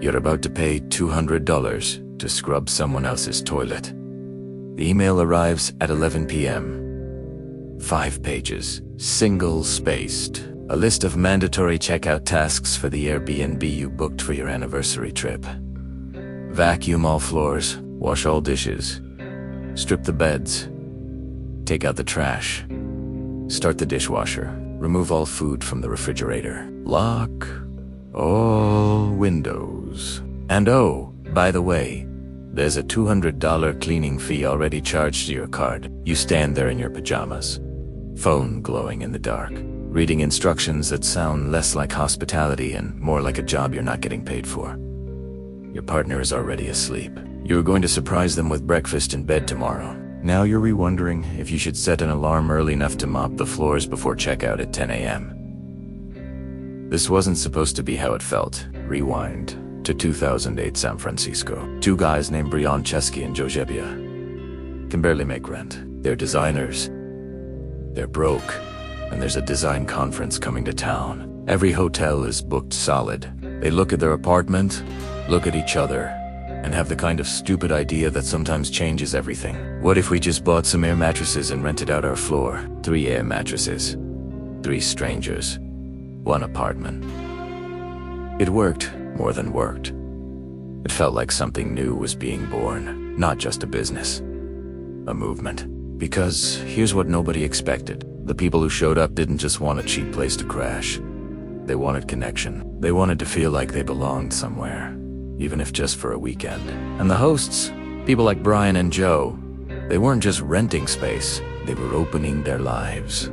You're about to pay $200 to scrub someone else's toilet. The email arrives at 11 p.m. 5 pages, single-spaced. A list of mandatory checkout tasks for the Airbnb you booked for your anniversary trip. Vacuum all floors, wash all dishes, strip the beds, take out the trash, start the dishwasher, remove all food from the refrigerator, lock all windows. And oh, by the way, there's a $200 cleaning fee already charged to your card. You stand there in your pajamas, phone glowing in the dark, reading instructions that sound less like hospitality and more like a job you're not getting paid for. Your partner is already asleep. You were going to surprise them with breakfast in bed tomorrow. Now you're re-wondering if you should set an alarm early enough to mop the floors before checkout at 10 a.m. This wasn't supposed to be how it felt. Rewind to 2008 San Francisco. Two guys named Brian Chesky and Joe Jebbia can barely make rent. They're designers. They're broke. And there's a design conference coming to town. Every hotel is booked solid. They look at their apartment, look at each other, and have the kind of stupid idea that sometimes changes everything. What if we just bought some air mattresses and rented out our floor? 3 air mattresses, 3 strangers, 1 apartment. It worked more than worked. It felt like something new was being born, not just a business, a movement. Because here's what nobody expected. The people who showed up didn't just want a cheap place to crash. They wanted connection. They wanted to feel like they belonged somewhere, even if just for a weekend. And the hosts, people like Brian and Joe, they weren't just renting space, they were opening their lives,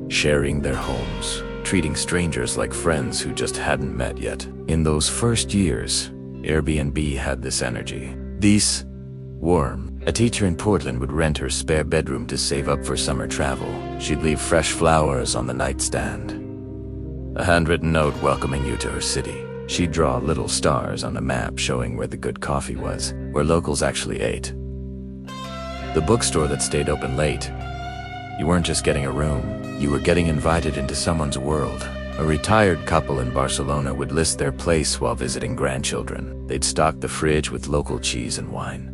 sharing their homes, treating strangers like friends who just hadn't met yet. In those first years, Airbnb had this energy. These warm. A teacher in Portland would rent her spare bedroom to save up for summer travel. She'd leave fresh flowers on the nightstand, a handwritten note welcoming you to her city. She'd draw little stars on a map showing where the good coffee was, where locals actually ate. The bookstore that stayed open late. You weren't just getting a room, you were getting invited into someone's world. A retired couple in Barcelona would list their place while visiting grandchildren. They'd stock the fridge with local cheese and wine,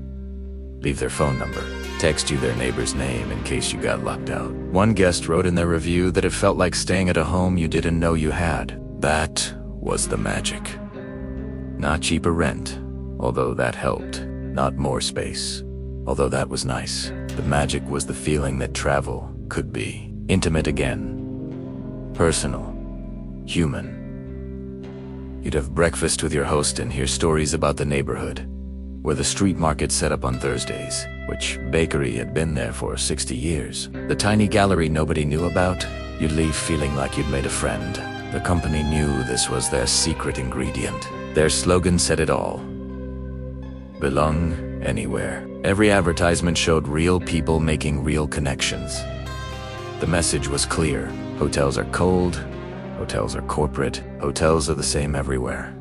leave their phone number, text you their neighbor's name in case you got locked out. One guest wrote in their review that it felt like staying at a home you didn't know you had. That was the magic. Not cheaper rent, although that helped. Not more space, although that was nice. The magic was the feeling that travel could be intimate again, personal, human. You'd have breakfast with your host and hear stories about the neighborhood, where the street market set up on Thursdays, which bakery had been there for 60 years. The tiny gallery nobody knew about, you'd leave feeling like you'd made a friend. The company knew this was their secret ingredient. Their slogan said it all. Belong anywhere. Every advertisement showed real people making real connections. The message was clear. Hotels are cold, hotels are corporate, hotels are the same everywhere.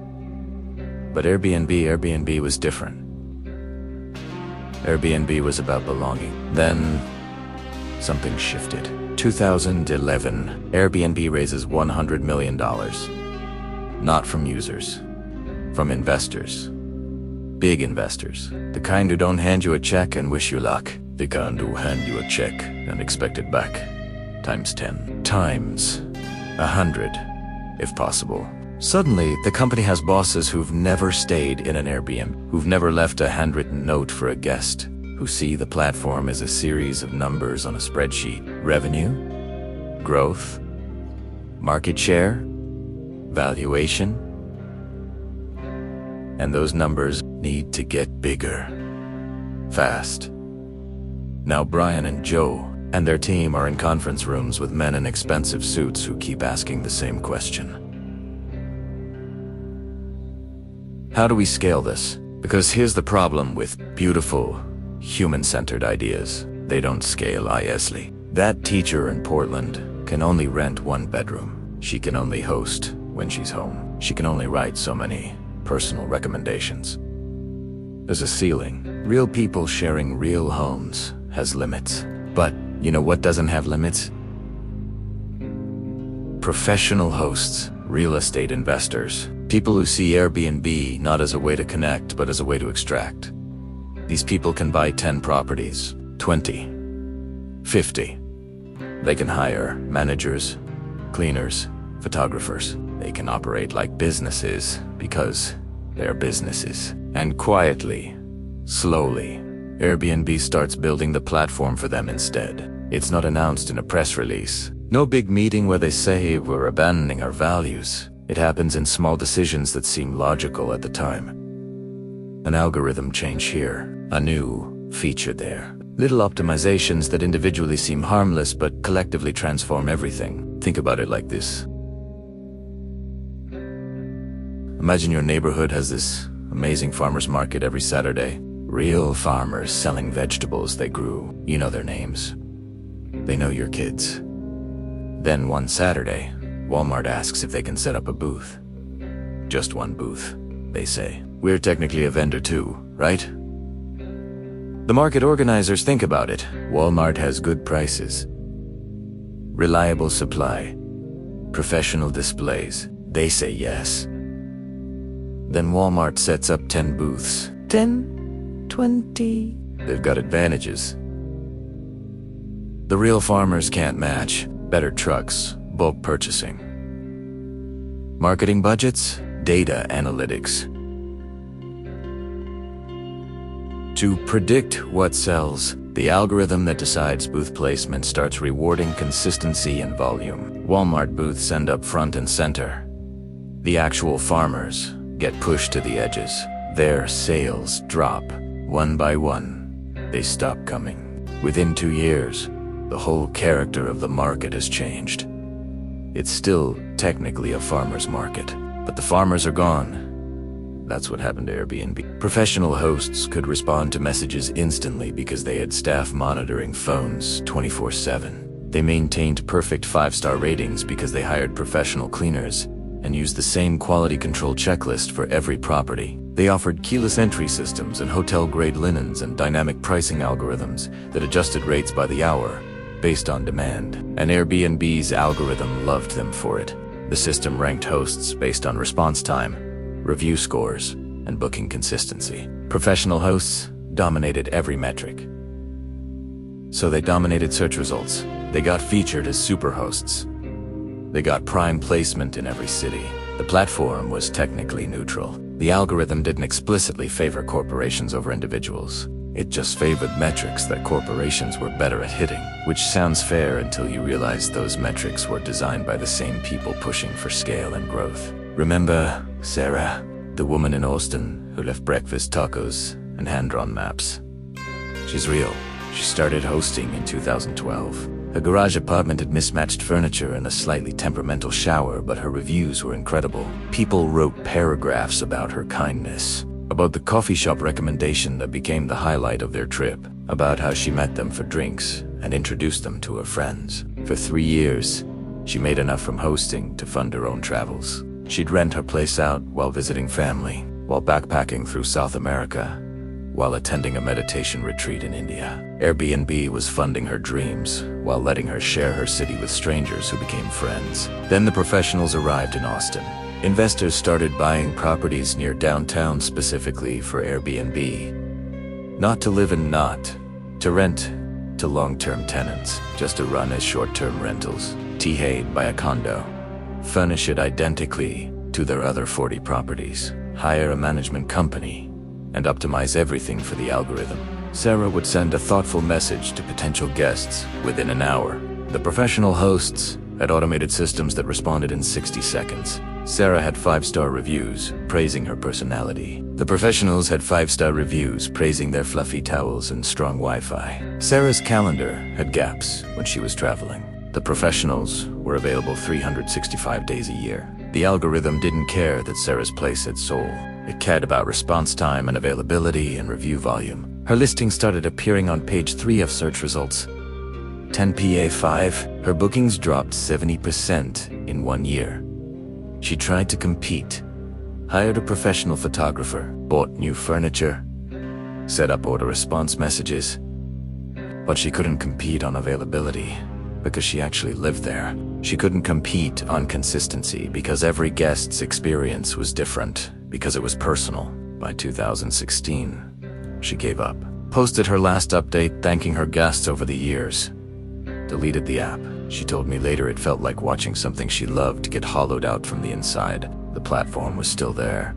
But Airbnb was different. Airbnb was about belonging. Then, something shifted. 2011, Airbnb raises $100 million. Not from users, from investors. Big investors. The kind who don't hand you a check and wish you luck. The kind who hand you a check and expect it back. Times 10. Times 100, if possible. Suddenly, the company has bosses who've never stayed in an Airbnb, who've never left a handwritten note for a guest, who see the platform as a series of numbers on a spreadsheet. Revenue, growth, market share, valuation. And those numbers need to get bigger, fast. Now Brian and Joe and their team are in conference rooms with men in expensive suits who keep asking the same question. How do we scale this? Because here's the problem with beautiful, human-centered ideas. They don't scale easily. That teacher in Portland can only rent 1 bedroom. She can only host when she's home. She can only write so many personal recommendations. There's a ceiling. Real people sharing real homes has limits. But you know what doesn't have limits? Professional hosts, real estate investors, People who see Airbnb not as a way to connect, but as a way to extract. These people can buy 10 properties, 20, 50. They can hire managers, cleaners, photographers. They can operate like businesses because they're businesses. And quietly, slowly, Airbnb starts building the platform for them instead. It's not announced in a press release. No big meeting where they say we're abandoning our values. It happens in small decisions that seem logical at the time. An algorithm change here, a new feature there. Little optimizations that individually seem harmless but collectively transform everything. Think about it like this. Imagine your neighborhood has this amazing farmer's market every Saturday. Real farmers selling vegetables they grew. You know their names. They know your kids. Then one Saturday, Walmart asks if they can set up a booth. Just one booth, they say. We're technically a vendor too, right? The market organizers think about it. Walmart has good prices, reliable supply, professional displays. They say yes. Then Walmart sets up 10 booths. 10, 20. They've got advantages the real farmers can't match. Better trucks, bulk purchasing, marketing budgets, data analytics. To predict what sells, the algorithm that decides booth placement starts rewarding consistency and volume. Walmart booths end up front and center. The actual farmers get pushed to the edges. Their sales drop one by one. They stop coming. Within 2 years, the whole character of the market has changed. It's still technically a farmer's market, but the farmers are gone. That's what happened to Airbnb. Professional hosts could respond to messages instantly because they had staff monitoring phones 24/7. They maintained perfect 5-star ratings because they hired professional cleaners and used the same quality control checklist for every property. They offered keyless entry systems and hotel-grade linens and dynamic pricing algorithms that adjusted rates by the hour, based on demand. And Airbnb's algorithm loved them for it. The system ranked hosts based on response time, review scores, and booking consistency. Professional hosts dominated every metric. So they dominated search results. They got featured as superhosts. They got prime placement in every city. The platform was technically neutral. The algorithm didn't explicitly favor corporations over individuals. It just favored metrics that corporations were better at hitting, which sounds fair until you realize those metrics were designed by the same people pushing for scale and growth. Remember Sarah, the woman in Austin who left breakfast tacos and hand-drawn maps? She's real. She started hosting in 2012. Her garage apartment had mismatched furniture and a slightly temperamental shower, but her reviews were incredible. People wrote paragraphs about her kindness, about the coffee shop recommendation that became the highlight of their trip, about how she met them for drinks and introduced them to her friends. For 3 years, she made enough from hosting to fund her own travels. She'd rent her place out while visiting family, while backpacking through South America, while attending a meditation retreat in India. Airbnb was funding her dreams while letting her share her city with strangers who became friends. Then the professionals arrived in Austin. Investors started buying properties near downtown specifically for Airbnb. Not to live in, not to rent to long-term tenants, just to run as short-term rentals. T-Hayed buy a condo, furnish it identically to their other 40 properties, hire a management company, and optimize everything for the algorithm. Sarah would send a thoughtful message to potential guests within an hour. The professional hosts had automated systems that responded in 60 seconds. Sarah had 5-star reviews, praising her personality. The professionals had 5-star reviews, praising their fluffy towels and strong Wi-Fi. Sarah's calendar had gaps when she was traveling. The professionals were available 365 days a year. The algorithm didn't care that Sarah's place had soul. It cared about response time and availability and review volume. Her listing started appearing on page 3 of search results. 10PA5, her bookings dropped 70% in 1 year. She tried to compete, hired a professional photographer, bought new furniture, set up order response messages, but she couldn't compete on availability. because she actually lived there. She couldn't compete on consistency because every guest's experience was different, because it was personal. By 2016, she gave up. Posted her last update thanking her guests over the years. Deleted the app. She told me later it felt like watching something she loved get hollowed out from the inside. The platform was still there.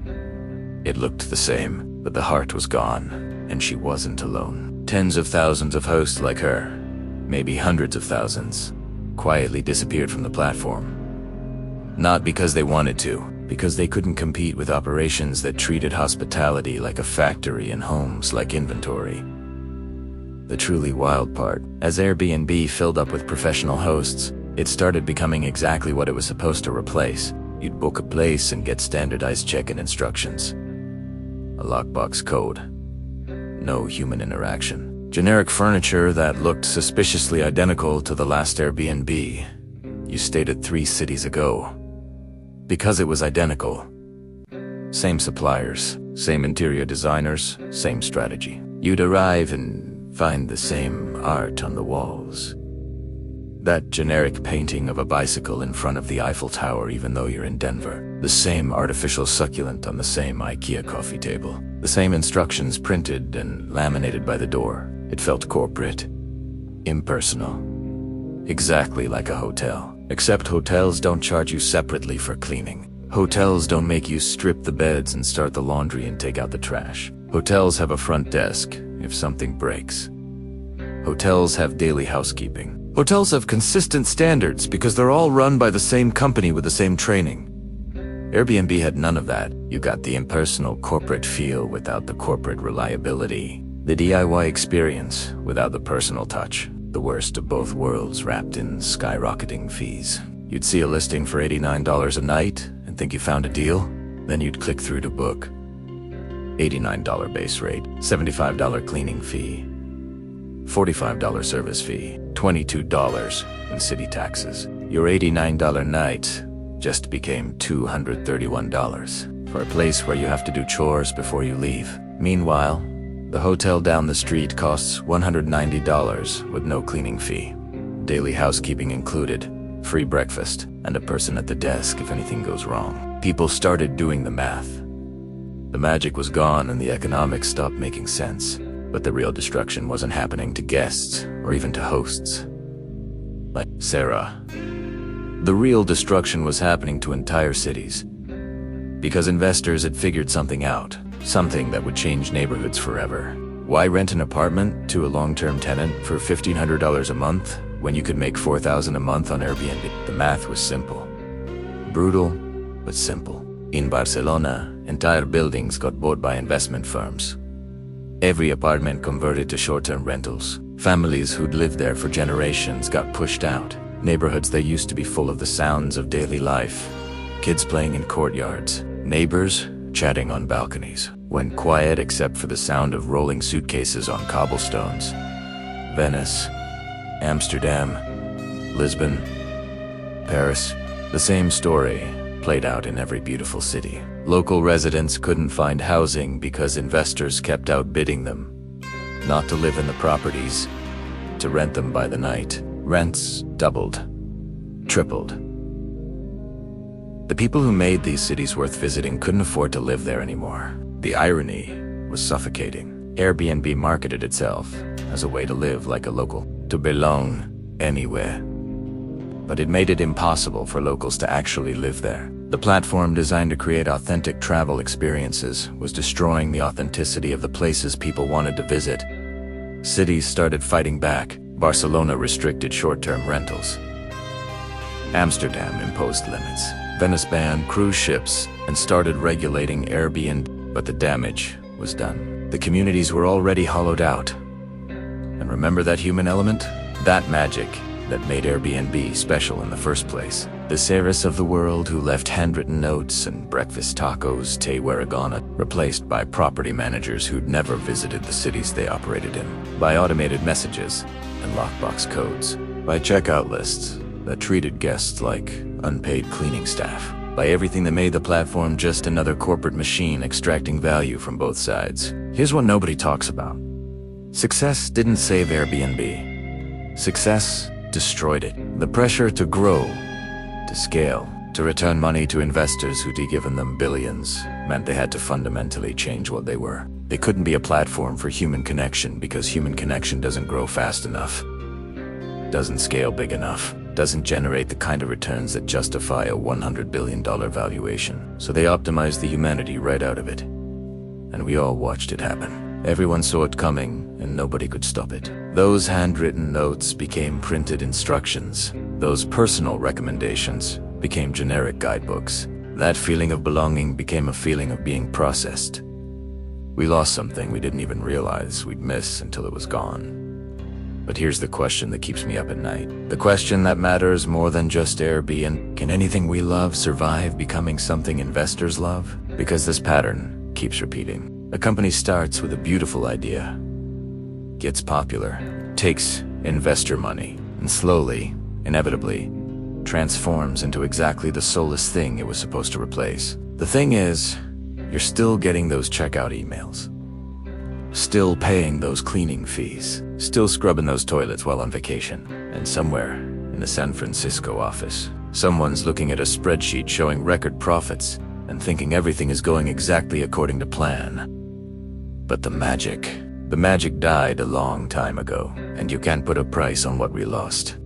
It looked the same, but the heart was gone, and she wasn't alone. Tens of thousands of hosts like her, maybe hundreds of thousands, quietly disappeared from the platform. Not because they wanted to, because they couldn't compete with operations that treated hospitality like a factory and homes like inventory. The truly wild part, as Airbnb filled up with professional hosts, it started becoming exactly what it was supposed to replace. You'd book a place and get standardized check-in instructions. A lockbox code. No human interaction. Generic furniture that looked suspiciously identical to the last Airbnb you stayed at 3 cities ago. Because it was identical. Same suppliers, same interior designers, same strategy. You'd arrive and find the same art on the walls. That generic painting of a bicycle in front of the Eiffel Tower even though you're in Denver. The same artificial succulent on the same IKEA coffee table. The same instructions printed and laminated by the door. It felt corporate, impersonal. Exactly like a hotel. Except hotels don't charge you separately for cleaning. Hotels don't make you strip the beds and start the laundry and take out the trash. Hotels have a front desk if something breaks. Hotels have daily housekeeping. Hotels have consistent standards because they're all run by the same company with the same training. Airbnb had none of that. You got the impersonal corporate feel without the corporate reliability. The DIY experience without the personal touch. The worst of both worlds wrapped in skyrocketing fees. You'd see a listing for $89 a night and think you found a deal. Then you'd click through to book. $89 base rate, $75 cleaning fee, $45 service fee, $22 in city taxes. Your $89 night just became $231 for a place where you have to do chores before you leave. Meanwhile, the hotel down the street costs $190 with no cleaning fee. Daily housekeeping included, free breakfast, and a person at the desk if anything goes wrong. People started doing the math. The magic was gone and the economics stopped making sense. But the real destruction wasn't happening to guests or even to hosts. Like Sarah. The real destruction was happening to entire cities. Because investors had figured something out. Something that would change neighborhoods forever. Why rent an apartment to a long-term tenant for $1,500 a month when you could make $4,000 a month on Airbnb? The math was simple. Brutal, but simple. In Barcelona, entire buildings got bought by investment firms. Every apartment converted to short-term rentals. Families who'd lived there for generations got pushed out. Neighborhoods that used to be full of the sounds of daily life. Kids playing in courtyards. Neighbors chatting on balconies. Went quiet except for the sound of rolling suitcases on cobblestones. Venice, Amsterdam, Lisbon, Paris. The same story played out in every beautiful city. Local residents couldn't find housing because investors kept outbidding them. Not to live in the properties, to rent them by the night. Rents doubled, tripled. The people who made these cities worth visiting couldn't afford to live there anymore. The irony was suffocating. Airbnb marketed itself as a way to live like a local, to belong anywhere. But it made it impossible for locals to actually live there. The platform designed to create authentic travel experiences was destroying the authenticity of the places people wanted to visit. Cities started fighting back. Barcelona restricted short-term rentals. Amsterdam imposed limits. Venice banned cruise ships and started regulating Airbnb, but the damage was done. The communities were already hollowed out. And remember that human element? That magic that made Airbnb special in the first place. The Sarahs of the world who left handwritten notes and breakfast tacos te Waragana, replaced by property managers who'd never visited the cities they operated in, by automated messages and lockbox codes, by checkout lists that treated guests like unpaid cleaning staff, by everything that made the platform just another corporate machine extracting value from both sides. Here's what nobody talks about. Success didn't save Airbnb. Success destroyed it. The pressure to grow, to scale, to return money to investors who'd given them billions meant they had to fundamentally change what they were. They couldn't be a platform for human connection because human connection doesn't grow fast enough, doesn't scale big enough, doesn't generate the kind of returns that justify a $100 billion valuation. So they optimized the humanity right out of it. And we all watched it happen. Everyone saw it coming, and nobody could stop it. Those handwritten notes became printed instructions. Those personal recommendations became generic guidebooks. That feeling of belonging became a feeling of being processed. We lost something we didn't even realize we'd miss until it was gone. But here's the question that keeps me up at night. The question that matters more than just Airbnb. Can anything we love survive becoming something investors love? Because this pattern keeps repeating. A company starts with a beautiful idea, gets popular, takes investor money, and slowly, inevitably, transforms into exactly the soulless thing it was supposed to replace. The thing is, you're still getting those checkout emails, still paying those cleaning fees, still scrubbing those toilets while on vacation. And somewhere in the San Francisco office, someone's looking at a spreadsheet showing record profits and thinking everything is going exactly according to plan. But the magic died a long time ago, and you can't put a price on what we lost.